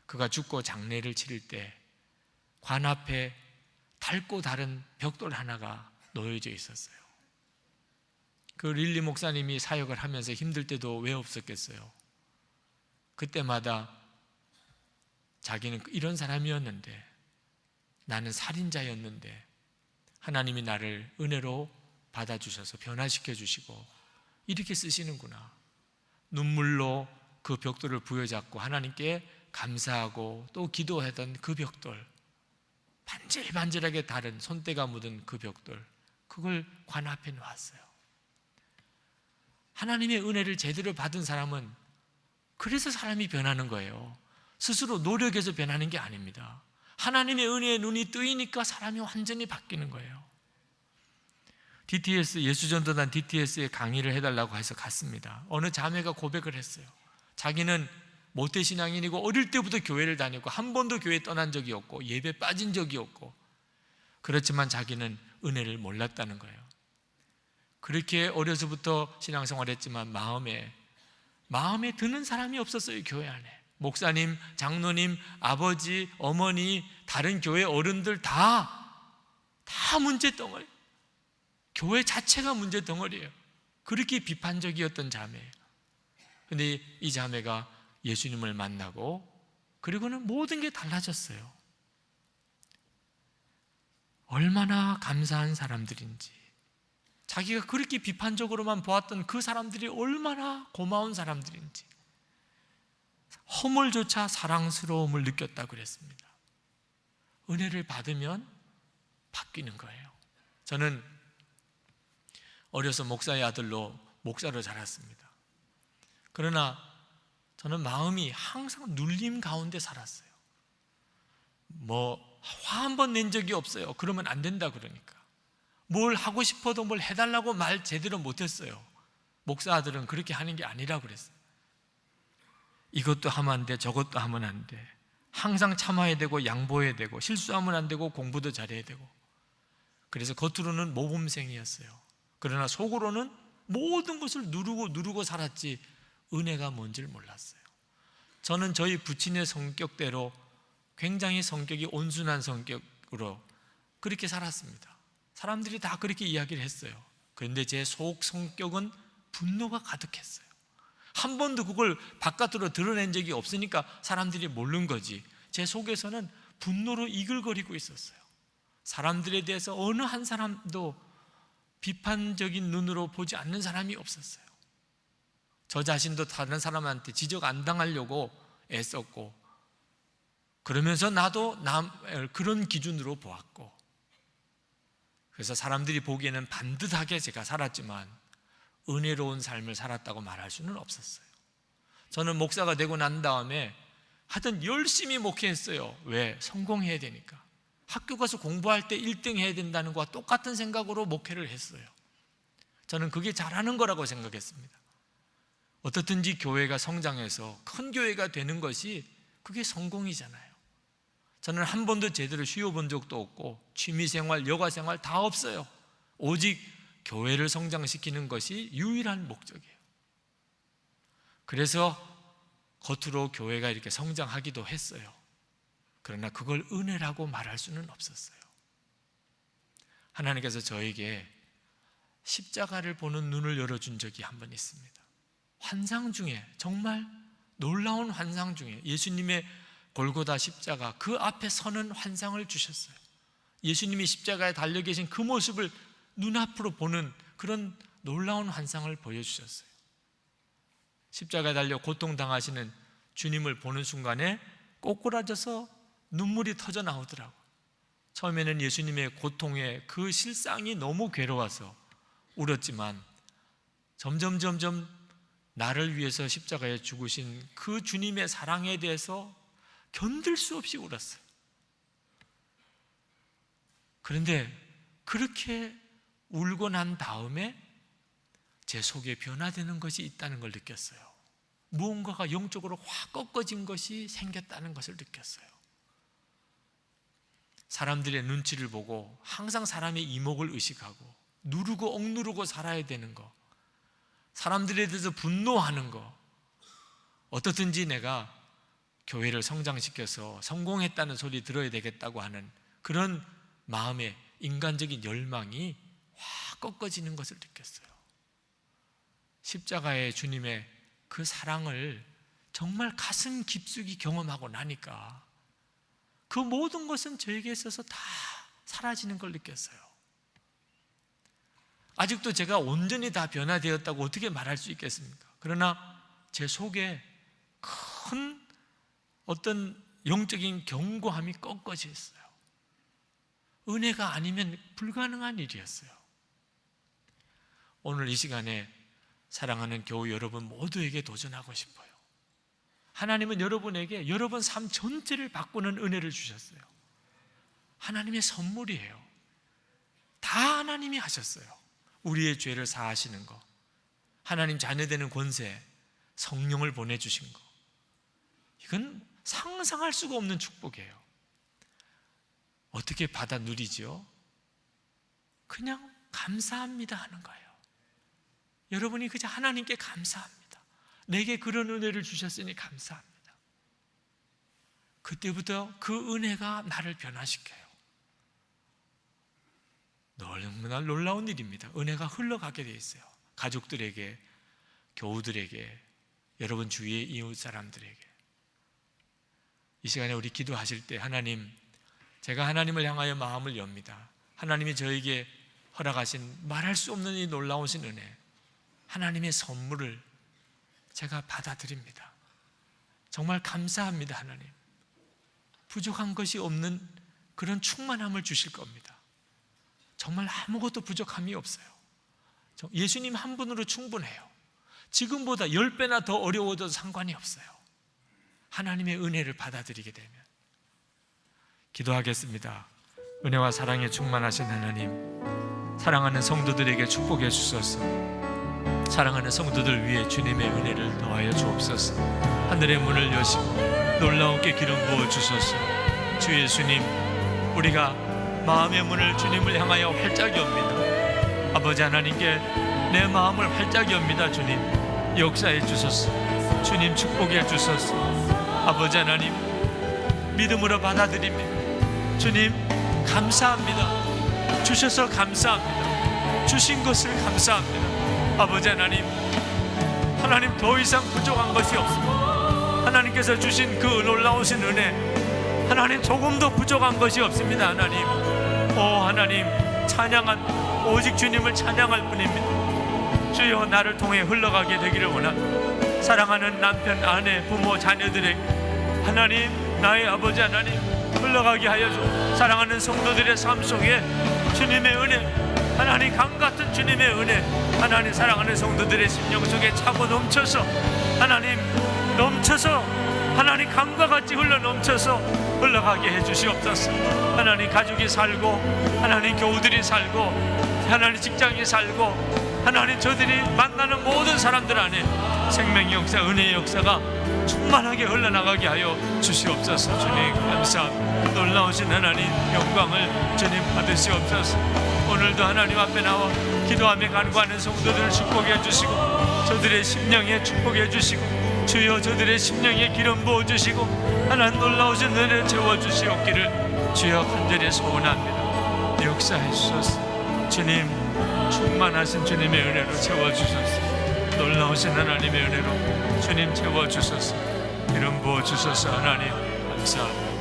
그가 죽고 장례를 치를 때 관 앞에 닳고 다른 벽돌 하나가 놓여져 있었어요. 그 릴리 목사님이 사역을 하면서 힘들 때도 왜 없었겠어요? 그때마다 자기는 이런 사람이었는데, 나는 살인자였는데 하나님이 나를 은혜로 받아주셔서 변화시켜 주시고 이렇게 쓰시는구나. 눈물로 그 벽돌을 부여잡고 하나님께 감사하고 또 기도하던 그 벽돌, 반질반질하게 다른 손때가 묻은 그 벽돌, 그걸 관 앞에 놓았어요. 하나님의 은혜를 제대로 받은 사람은 그래서 사람이 변하는 거예요. 스스로 노력해서 변하는 게 아닙니다. 하나님의 은혜에 눈이 뜨이니까 사람이 완전히 바뀌는 거예요. DTS, 예수전도단 DTS에 강의를 해달라고 해서 갔습니다. 어느 자매가 고백을 했어요. 자기는 모태신앙인이고 어릴 때부터 교회를 다녔고 한 번도 교회 떠난 적이 없고 예배 빠진 적이 없고, 그렇지만 자기는 은혜를 몰랐다는 거예요. 그렇게 어려서부터 신앙생활을 했지만 마음에 드는 사람이 없었어요. 교회 안에 목사님, 장로님, 아버지, 어머니, 다른 교회 어른들 다 문제덩어리, 교회 자체가 문제덩어리예요. 그렇게 비판적이었던 자매예요. 그런데 이 자매가 예수님을 만나고 그리고는 모든 게 달라졌어요. 얼마나 감사한 사람들인지, 자기가 그렇게 비판적으로만 보았던 그 사람들이 얼마나 고마운 사람들인지, 허물조차 사랑스러움을 느꼈다고 그랬습니다. 은혜를 받으면 바뀌는 거예요. 저는 어려서 목사의 아들로 목사로 자랐습니다. 그러나 저는 마음이 항상 눌림 가운데 살았어요. 화 한 번 낸 적이 없어요. 그러면 안 된다 그러니까. 뭘 하고 싶어도 뭘 해달라고 말 제대로 못했어요. 목사 아들은 그렇게 하는 게 아니라고 그랬어요. 이것도 하면 안 돼, 저것도 하면 안 돼. 항상 참아야 되고 양보해야 되고 실수하면 안 되고 공부도 잘해야 되고. 그래서 겉으로는 모범생이었어요. 그러나 속으로는 모든 것을 누르고 살았지 은혜가 뭔지를 몰랐어요. 저는 저희 부친의 성격대로 굉장히 성격이 온순한 성격으로 그렇게 살았습니다. 사람들이 다 그렇게 이야기를 했어요. 그런데 제 속 성격은 분노가 가득했어요. 한 번도 그걸 바깥으로 드러낸 적이 없으니까 사람들이 모르는 거지, 제 속에서는 분노로 이글거리고 있었어요. 사람들에 대해서 어느 한 사람도 비판적인 눈으로 보지 않는 사람이 없었어요. 저 자신도 다른 사람한테 지적 안 당하려고 애썼고, 그러면서 나도 남을 그런 기준으로 보았고, 그래서 사람들이 보기에는 반듯하게 제가 살았지만 은혜로운 삶을 살았다고 말할 수는 없었어요. 저는 목사가 되고 난 다음에 하여튼 열심히 목회했어요. 왜? 성공해야 되니까. 학교 가서 공부할 때 1등 해야 된다는 것과 똑같은 생각으로 목회를 했어요. 저는 그게 잘하는 거라고 생각했습니다. 어떻든지 교회가 성장해서 큰 교회가 되는 것이 그게 성공이잖아요. 저는 한 번도 제대로 쉬어본 적도 없고 취미생활, 여가생활 다 없어요. 오직 교회를 성장시키는 것이 유일한 목적이에요. 그래서 겉으로 교회가 이렇게 성장하기도 했어요. 그러나 그걸 은혜라고 말할 수는 없었어요. 하나님께서 저에게 십자가를 보는 눈을 열어준 적이 한 번 있습니다. 환상 중에, 정말 놀라운 환상 중에 예수님의 골고다 십자가, 그 앞에 서는 환상을 주셨어요. 예수님이 십자가에 달려 계신 그 모습을 눈앞으로 보는 그런 놀라운 환상을 보여주셨어요. 십자가에 달려 고통당하시는 주님을 보는 순간에 꼬꾸라져서 눈물이 터져 나오더라고요. 처음에는 예수님의 고통의 그 실상이 너무 괴로워서 울었지만 점점 나를 위해서 십자가에 죽으신 그 주님의 사랑에 대해서 견딜 수 없이 울었어요. 그런데 그렇게 울고 난 다음에 제 속에 변화되는 것이 있다는 걸 느꼈어요. 무언가가 영적으로 확 꺾어진 것이 생겼다는 것을 느꼈어요. 사람들의 눈치를 보고 항상 사람의 이목을 의식하고 누르고 억누르고 살아야 되는 거, 사람들에 대해서 분노하는 거, 어떻든지 내가 교회를 성장시켜서 성공했다는 소리 들어야 되겠다고 하는 그런 마음의 인간적인 열망이 확 꺾어지는 것을 느꼈어요. 십자가의 주님의 그 사랑을 정말 가슴 깊숙이 경험하고 나니까 그 모든 것은 저에게 있어서 다 사라지는 걸 느꼈어요. 아직도 제가 온전히 다 변화되었다고 어떻게 말할 수 있겠습니까? 그러나 제 속에 큰 어떤 영적인 견고함이 꺾어져 있어요. 은혜가 아니면 불가능한 일이었어요. 오늘 이 시간에 사랑하는 교우 여러분 모두에게 도전하고 싶어요. 하나님은 여러분에게 여러분 삶 전체를 바꾸는 은혜를 주셨어요. 하나님의 선물이에요. 다 하나님이 하셨어요. 우리의 죄를 사하시는 거, 하나님 자녀되는 권세, 성령을 보내주신 거, 이건 상상할 수가 없는 축복이에요. 어떻게 받아 누리죠? 그냥 감사합니다 하는 거예요. 여러분이 그저 하나님께 감사합니다. 내게 그런 은혜를 주셨으니 감사합니다. 그때부터 그 은혜가 나를 변화시켜요. 너무나 놀라운 일입니다. 은혜가 흘러가게 돼 있어요. 가족들에게, 교우들에게, 여러분 주위의 이웃 사람들에게. 이 시간에 우리 기도하실 때 하나님, 제가 하나님을 향하여 마음을 엽니다. 하나님이 저에게 허락하신 말할 수 없는 이 놀라우신 은혜, 하나님의 선물을 제가 받아들입니다. 정말 감사합니다. 하나님, 부족한 것이 없는 그런 충만함을 주실 겁니다. 정말 아무것도 부족함이 없어요. 예수님 한 분으로 충분해요. 지금보다 10배나 더 어려워도 상관이 없어요. 하나님의 은혜를 받아들이게 되면. 기도하겠습니다. 은혜와 사랑에 충만하신 하나님, 사랑하는 성도들에게 축복해 주소서. 사랑하는 성도들 위해 주님의 은혜를 더하여 주옵소서. 하늘의 문을 여시고 놀라운께 기름 부어 주소서. 주 예수님, 우리가 마음의 문을 주님을 향하여 활짝 엽니다. 아버지 하나님께 내 마음을 활짝 엽니다. 주님, 역사해 주소서. 주님, 축복해 주소서. 아버지 하나님, 믿음으로 받아들입니다. 주님, 감사합니다. 주셔서 감사합니다. 주신 것을 감사합니다. 아버지 하나님, 하나님 더 이상 부족한 것이 없습니다. 하나님께서 주신 그 놀라우신 은혜, 하나님 조금도 부족한 것이 없습니다. 하나님, 하나님 찬양한 오직 주님을 찬양할 뿐입니다. 주여 나를 통해 흘러가게 되기를 원합니다. 사랑하는 남편, 아내, 부모, 자녀들에게 하나님, 나의 아버지 하나님 흘러가게 하여 주. 사랑하는 성도들의 삶 속에 주님의 은혜, 하나님 강같은 주님의 은혜, 하나님 사랑하는 성도들의 심령 속에 차고 넘쳐서 하나님 넘쳐서 하나님 강과 같이 흘러 넘쳐서 흘러가게 해주시옵소서. 하나님 가족이 살고 하나님 교우들이 살고 하나님 직장이 살고 하나님 저들이 만나는 모든 사람들 안에 생명의 역사, 은혜의 역사가 충만하게 흘러나가게 하여 주시옵소서. 주님 감사합니다. 놀라우신 하나님 영광을 주님 받으시옵소서. 오늘도 하나님 앞에 나와 기도하며 간구하는 성도들을 축복해 주시고 저들의 심령에 축복해 주시고 주여 저들의 심령에 기름 부어주시고 하나님 놀라우신 은혜를 채워주시옵기를 주여 간절히 소원합니다. 역사해 주소서. 주님 충만하신 주님의 은혜로 채워주소서. 놀라우신 하나님의 은혜로 주님 채워주소서. 기름 부어주소서. 하나님 감사합니다.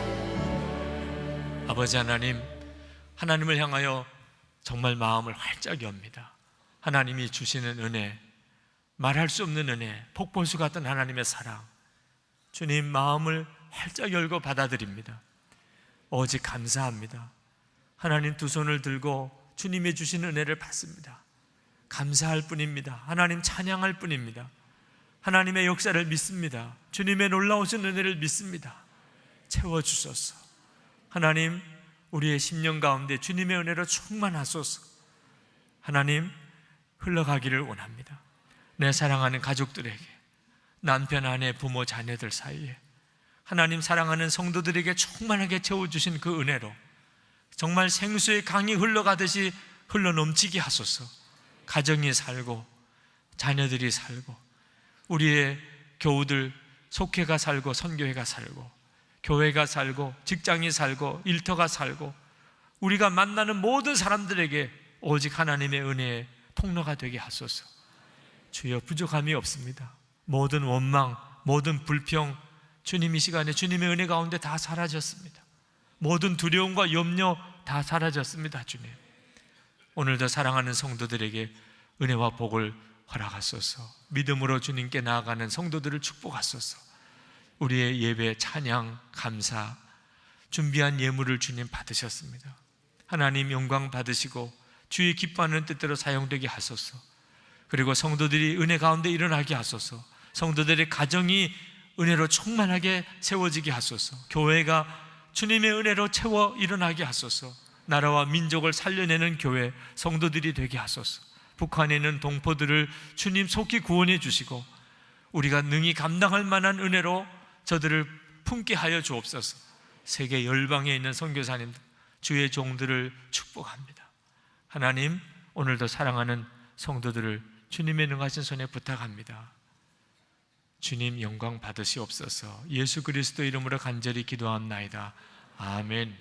아버지 하나님, 하나님을 향하여 정말 마음을 활짝 엽니다. 하나님이 주시는 은혜, 말할 수 없는 은혜, 폭포수 같은 하나님의 사랑, 주님 마음을 활짝 열고 받아들입니다. 오직 감사합니다. 하나님 두 손을 들고 주님의 주신 은혜를 받습니다. 감사할 뿐입니다. 하나님 찬양할 뿐입니다. 하나님의 역사를 믿습니다. 주님의 놀라우신 은혜를 믿습니다. 채워주소서. 하나님 우리의 심령 가운데 주님의 은혜로 충만하소서. 하나님 흘러가기를 원합니다. 내 사랑하는 가족들에게, 남편, 아내, 부모, 자녀들 사이에 하나님 사랑하는 성도들에게 충만하게 채워주신 그 은혜로 정말 생수의 강이 흘러가듯이 흘러넘치게 하소서. 가정이 살고 자녀들이 살고 우리의 교우들, 속회가 살고 선교회가 살고 교회가 살고 직장이 살고 일터가 살고 우리가 만나는 모든 사람들에게 오직 하나님의 은혜의 통로가 되게 하소서. 주여 부족함이 없습니다. 모든 원망, 모든 불평 주님 이 시간에 주님의 은혜 가운데 다 사라졌습니다. 모든 두려움과 염려 다 사라졌습니다. 주님 오늘도 사랑하는 성도들에게 은혜와 복을 허락하소서. 믿음으로 주님께 나아가는 성도들을 축복하소서. 우리의 예배, 찬양, 감사 준비한 예물을 주님 받으셨습니다. 하나님 영광 받으시고 주의 기뻐하는 뜻대로 사용되게 하소서. 그리고 성도들이 은혜 가운데 일어나게 하소서. 성도들의 가정이 은혜로 충만하게 세워지게 하소서. 교회가 주님의 은혜로 채워 일어나게 하소서. 나라와 민족을 살려내는 교회, 성도들이 되게 하소서. 북한에 있는 동포들을 주님 속히 구원해 주시고 우리가 능히 감당할 만한 은혜로 저들을 품게 하여 주옵소서. 세계 열방에 있는 선교사님들, 주의 종들을 축복합니다. 하나님 오늘도 사랑하는 성도들을 주님의 능하신 손에 부탁합니다. 주님 영광 받으시옵소서. 예수 그리스도 이름으로 간절히 기도합나이다. 아멘.